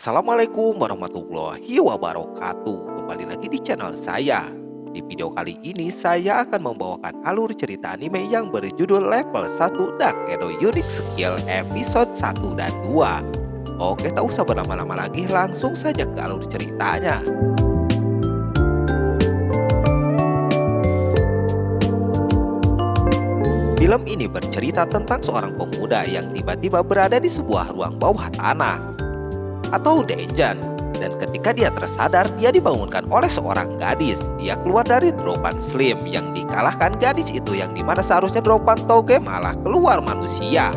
Assalamualaikum warahmatullahi wabarakatuh. Kembali lagi di channel saya. Di video kali ini saya akan membawakan alur cerita anime yang berjudul Level 1 Dakedo Unique Skill episode 1 dan 2. Oke, tak usah berlama-lama lagi, langsung saja ke alur ceritanya. Film ini bercerita tentang seorang pemuda yang tiba-tiba berada di sebuah ruang bawah tanah atau dungeon, dan ketika dia tersadar, dia dibangunkan oleh seorang gadis. Dia keluar dari dropan slim yang dikalahkan gadis itu, yang dimana seharusnya dropan toge malah keluar manusia.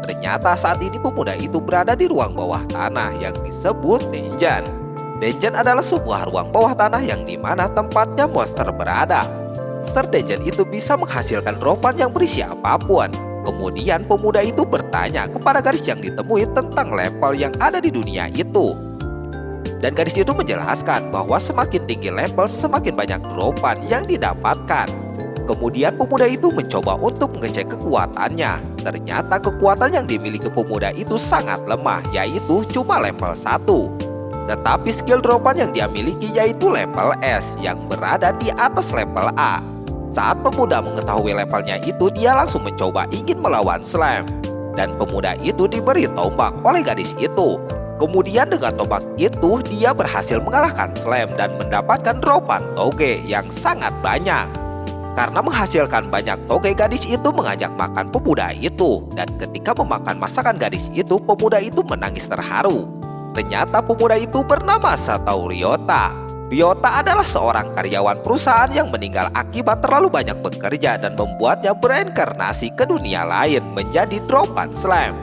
Ternyata saat ini pemuda itu berada di ruang bawah tanah yang disebut dungeon. Dungeon adalah sebuah ruang bawah tanah yang dimana tempatnya monster berada. Monster dungeon itu bisa menghasilkan dropan yang berisi apapun. Kemudian pemuda itu bertanya kepada gadis yang ditemui tentang level yang ada di dunia itu. Dan gadis itu menjelaskan bahwa semakin tinggi level, semakin banyak dropan yang didapatkan. Kemudian pemuda itu mencoba untuk mengecek kekuatannya. Ternyata kekuatan yang dimiliki pemuda itu sangat lemah, yaitu cuma level 1. Tetapi skill dropan yang dia miliki yaitu level S yang berada di atas level A. Saat pemuda mengetahui levelnya itu, dia langsung mencoba ingin melawan Slime. Dan pemuda itu diberi tombak oleh gadis itu. Kemudian dengan tombak itu, dia berhasil mengalahkan Slime dan mendapatkan dropan toge yang sangat banyak. Karena menghasilkan banyak toge, gadis itu mengajak makan pemuda itu. Dan ketika memakan masakan gadis itu, pemuda itu menangis terharu. Ternyata pemuda itu bernama Satoru Ryota. Ryota adalah seorang karyawan perusahaan yang meninggal akibat terlalu banyak bekerja dan membuatnya bereinkarnasi ke dunia lain menjadi dropan slime.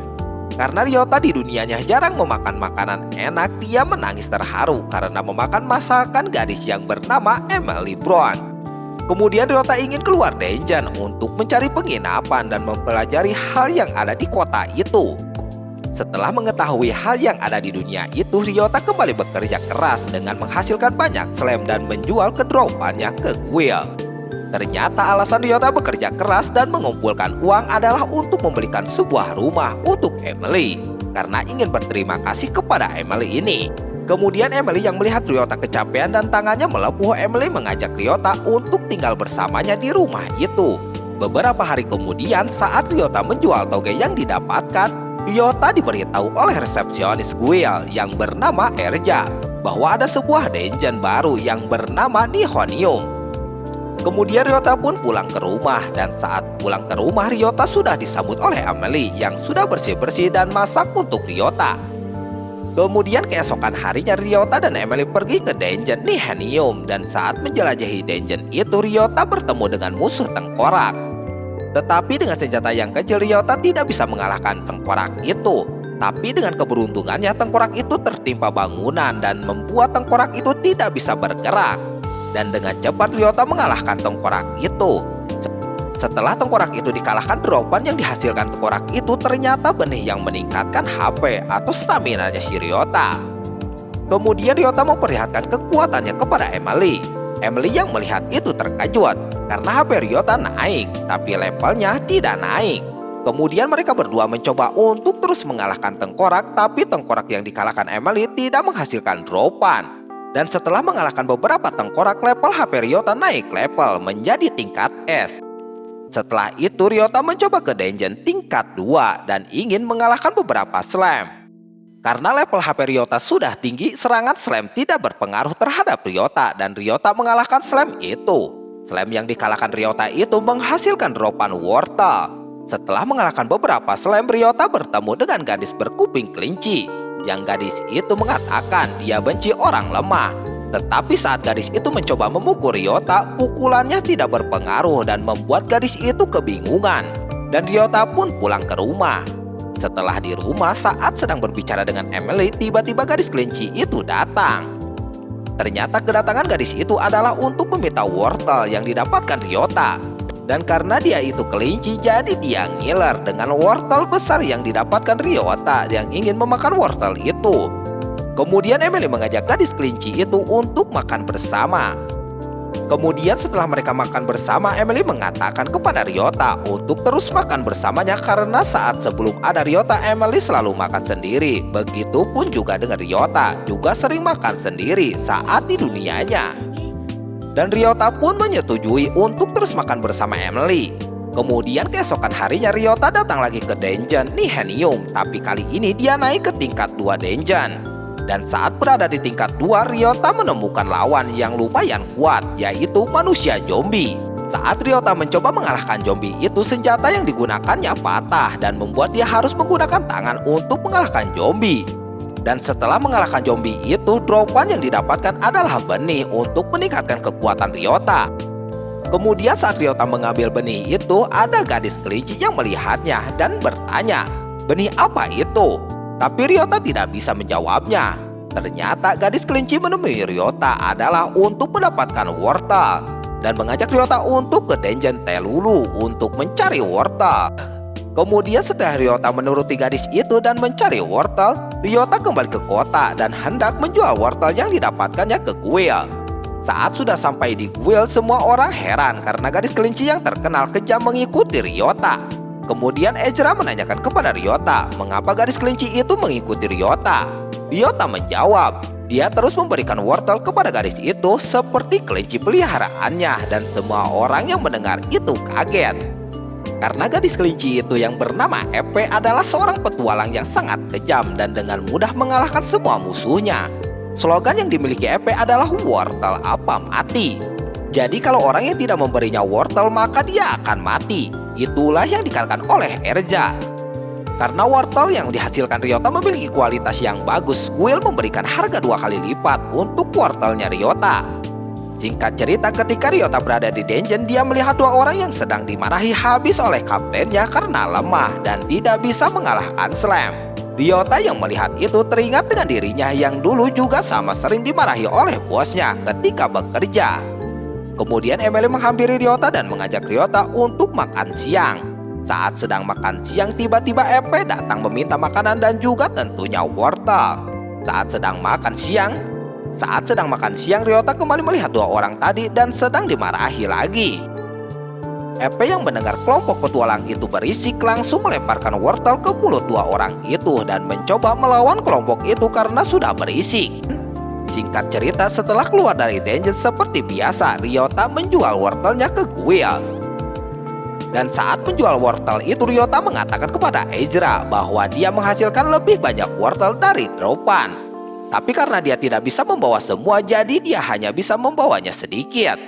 Karena Ryota di dunianya jarang memakan makanan enak, dia menangis terharu karena memakan masakan gadis yang bernama Emily Brown. Kemudian Ryota ingin keluar dungeon untuk mencari penginapan dan mempelajari hal yang ada di kota itu. Setelah mengetahui hal yang ada di dunia itu, Ryota kembali bekerja keras dengan menghasilkan banyak slime dan menjual kedropannya ke guild. Ternyata alasan Ryota bekerja keras dan mengumpulkan uang adalah untuk membelikan sebuah rumah untuk Emily, karena ingin berterima kasih kepada Emily ini. Kemudian Emily yang melihat Ryota kecapean dan tangannya melepuh, Emily mengajak Ryota untuk tinggal bersamanya di rumah itu. Beberapa hari kemudian, saat Ryota menjual toge yang didapatkan, Ryota diberitahu oleh resepsionis guild yang bernama Erja bahwa ada sebuah dungeon baru yang bernama Nihonium. Kemudian Ryota pun pulang ke rumah, dan saat pulang ke rumah, Ryota sudah disambut oleh Emily yang sudah bersih-bersih dan masak untuk Ryota. Kemudian keesokan harinya, Ryota dan Emily pergi ke dungeon Nihonium, dan saat menjelajahi dungeon itu, Ryota bertemu dengan musuh tengkorak. Tetapi dengan senjata yang kecil, Ryota tidak bisa mengalahkan tengkorak itu. Tapi dengan keberuntungannya, tengkorak itu tertimpa bangunan dan membuat tengkorak itu tidak bisa bergerak. Dan dengan cepat Ryota mengalahkan tengkorak itu. Setelah tengkorak itu dikalahkan, dropan yang dihasilkan tengkorak itu ternyata benih yang meningkatkan HP atau stamina-nya si Ryota. Kemudian Ryota memperlihatkan kekuatannya kepada Emily. Emily yang melihat itu terkejut karena HP Ryota naik, tapi levelnya tidak naik. Kemudian mereka berdua mencoba untuk terus mengalahkan tengkorak, tapi tengkorak yang dikalahkan Emily tidak menghasilkan dropan. Dan setelah mengalahkan beberapa tengkorak, level HP Ryota naik level menjadi tingkat S. Setelah itu Ryota mencoba ke dungeon tingkat 2 dan ingin mengalahkan beberapa slime. Karena level HP Ryota sudah tinggi, serangan slime tidak berpengaruh terhadap Ryota dan Ryota mengalahkan slime itu. Slime yang dikalahkan Ryota itu menghasilkan dropan wortel. Setelah mengalahkan beberapa slime, Ryota bertemu dengan gadis berkuping kelinci. Yang gadis itu mengatakan dia benci orang lemah. Tetapi saat gadis itu mencoba memukul Ryota, pukulannya tidak berpengaruh dan membuat gadis itu kebingungan. Dan Ryota pun pulang ke rumah. Setelah di rumah, saat sedang berbicara dengan Emily, tiba-tiba gadis kelinci itu datang. Ternyata kedatangan gadis itu adalah untuk meminta wortel yang didapatkan Ryota. Dan karena dia itu kelinci, jadi dia ngiler dengan wortel besar yang didapatkan Ryota yang ingin memakan wortel itu. Kemudian Emily mengajak gadis kelinci itu untuk makan bersama. Kemudian setelah mereka makan bersama, Emily mengatakan kepada Ryota untuk terus makan bersamanya karena saat sebelum ada Ryota, Emily selalu makan sendiri. Begitupun juga dengan Ryota, juga sering makan sendiri saat di dunianya. Dan Ryota pun menyetujui untuk terus makan bersama Emily. Kemudian keesokan harinya Ryota datang lagi ke dungeon Nihenium, tapi kali ini dia naik ke tingkat 2 dungeon. Dan saat berada di tingkat 2, Ryota menemukan lawan yang lumayan kuat, yaitu manusia zombie. Saat Ryota mencoba mengalahkan zombie itu, senjata yang digunakannya patah dan membuat dia harus menggunakan tangan untuk mengalahkan zombie. Dan setelah mengalahkan zombie itu, dropan yang didapatkan adalah benih untuk meningkatkan kekuatan Ryota. Kemudian saat Ryota mengambil benih itu, ada gadis kelinci yang melihatnya dan bertanya, "Benih apa itu?" Tapi Ryota tidak bisa menjawabnya. Ternyata gadis kelinci menemui Ryota adalah untuk mendapatkan wortel dan mengajak Ryota untuk ke dungeon Telulu untuk mencari wortel. Kemudian setelah Ryota menuruti gadis itu dan mencari wortel, Ryota kembali ke kota dan hendak menjual wortel yang didapatkannya ke kuil. Saat sudah sampai di kuil, semua orang heran karena gadis kelinci yang terkenal kejam mengikuti Ryota. Kemudian Ezra menanyakan kepada Ryota mengapa gadis kelinci itu mengikuti Ryota. Ryota menjawab, dia terus memberikan wortel kepada gadis itu seperti kelinci peliharaannya, dan semua orang yang mendengar itu kaget. Karena gadis kelinci itu yang bernama Epe adalah seorang petualang yang sangat kejam dan dengan mudah mengalahkan semua musuhnya. Slogan yang dimiliki Epe adalah wortel apa mati. Jadi kalau orang yang tidak memberinya wortel maka dia akan mati. Itulah yang dikatakan oleh Erza. Karena wortel yang dihasilkan Ryota memiliki kualitas yang bagus, kuil memberikan harga 2 kali lipat untuk wortelnya Ryota. Singkat cerita, ketika Ryota berada di dungeon, dia melihat 2 orang yang sedang dimarahi habis oleh kaptennya karena lemah dan tidak bisa mengalahkan Slam. Ryota yang melihat itu teringat dengan dirinya yang dulu juga sama sering dimarahi oleh bosnya ketika bekerja. Kemudian Emily menghampiri Ryota dan mengajak Ryota untuk makan siang. Saat sedang makan siang, tiba-tiba Epe datang meminta makanan dan juga tentunya wortel. Saat sedang makan siang, Ryota kembali melihat 2 orang tadi dan sedang dimarahi lagi. Epe yang mendengar kelompok petualang itu berisik langsung melemparkan wortel ke mulut 2 orang itu dan mencoba melawan kelompok itu karena sudah berisik. Singkat cerita, setelah keluar dari dungeon seperti biasa, Ryota menjual wortelnya ke kuil. Dan saat menjual wortel itu, Ryota mengatakan kepada Ezra bahwa dia menghasilkan lebih banyak wortel dari dropan. Tapi karena dia tidak bisa membawa semua, jadi dia hanya bisa membawanya sedikit.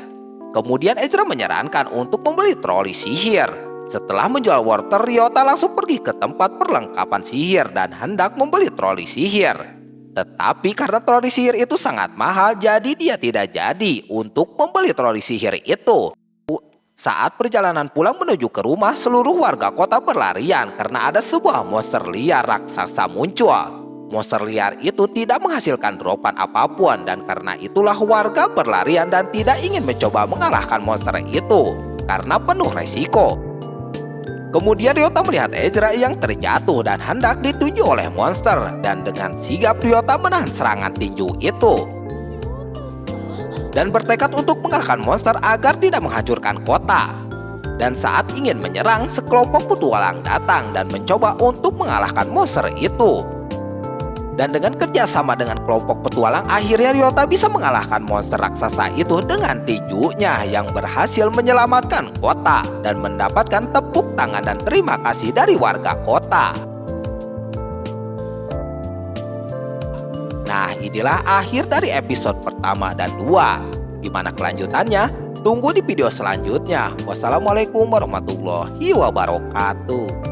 Kemudian Ezra menyarankan untuk membeli troli sihir. Setelah menjual wortel, Ryota langsung pergi ke tempat perlengkapan sihir dan hendak membeli troli sihir. Tetapi karena troli sihir itu sangat mahal, jadi dia tidak jadi untuk membeli troli sihir itu. Saat perjalanan pulang menuju ke rumah, seluruh warga kota berlarian karena ada sebuah monster liar raksasa muncul. Monster liar itu tidak menghasilkan dropan apapun, dan karena itulah warga berlarian dan tidak ingin mencoba mengalahkan monster itu karena penuh resiko. Kemudian Ryota melihat Ezra yang terjatuh dan hendak ditunjuk oleh monster, dan dengan sigap Ryota menahan serangan tinju itu dan bertekad untuk mengalahkan monster agar tidak menghancurkan kota. Dan saat ingin menyerang, sekelompok petualang datang dan mencoba untuk mengalahkan monster itu. Dan dengan kerjasama dengan kelompok petualang, akhirnya Ryota bisa mengalahkan monster raksasa itu dengan tinjunya yang berhasil menyelamatkan kota dan mendapatkan tepuk tangan dan terima kasih dari warga kota. Nah, inilah akhir dari episode pertama dan 2. Gimana kelanjutannya? Tunggu di video selanjutnya. Wassalamualaikum warahmatullahi wabarakatuh.